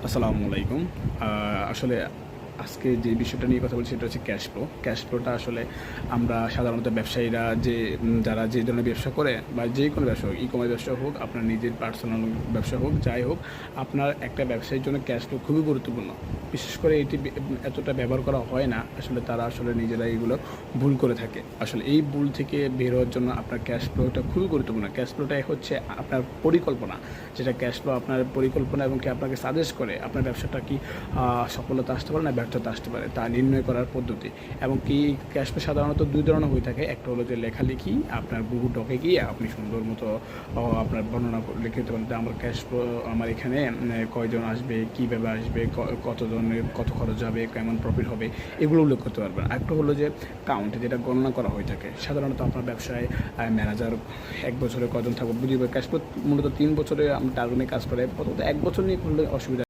আসসালামু আলাইকুম। আসলে আজকে যে বিষয়টা নিয়ে কথা বলছি সেটা হচ্ছে ক্যাশ ফ্লো। ক্যাশ ফ্লোটা আসলে আমরা সাধারণত ব্যবসায়ীরা যারা যে ধরনের ব্যবসা করে বা যে কোনো ব্যবসা হোক, ই-কমার্স ব্যবসা হোক, আপনার নিজের পার্সোনাল ব্যবসা হোক, যাই হোক, আপনার একটা ব্যবসায়ীর জন্য ক্যাশ ফ্লো খুবই গুরুত্বপূর্ণ। বিশেষ করে এটি এতটা ব্যবহার করা হয় না। আসলে তারা আসলে নিজেরা এগুলো ভুল করে থাকে। আসলে এই ভুল থেকে বের হওয়ার জন্য আপনার ক্যাশ ফ্লোটা খুবই গুরুত্বপূর্ণ। ক্যাশ ফ্লোটাই হচ্ছে আপনার পরিকল্পনা। যেটা ক্যাশ ফ্লো আপনার পরিকল্পনা এবং কি আপনাকে সাজেস্ট করে আপনার ব্যবসাটা কি সফলতা আসতে পারে না ব্যর্থতা আসতে পারে তা নির্ণয় করার পদ্ধতি। এবং কি ক্যাশ ফ্লো সাধারণত দুই ধরনের হয়ে থাকে। একটা হলো যে লেখালেখি, আপনার গুগল ডকে গিয়ে আপনি সুন্দর মতো আপনার বর্ণনা লিখে দিতে পারেন যে আমার ক্যাশ ফ্লো, আমার এখানে কয়জন আসবে, কীভাবে আসবে, কতজনের কত খরচ হবে, কেমন প্রফিট হবে, এগুলো উল্লেখ করতে পারবেন। আরেকটা হলো যে কাউন্ট, যেটা গণনা করা হয়ে থাকে। সাধারণত আপনার ব্যবসায় ম্যানেজার 1 বছরে কজন থাকবে বুঝিয়ে ক্যাশ ফ্লো মূলত 3 বছরে টার্গেটে কাজ করে, প্রথমত 1 বছর নিয়ে করলে অসুবিধা।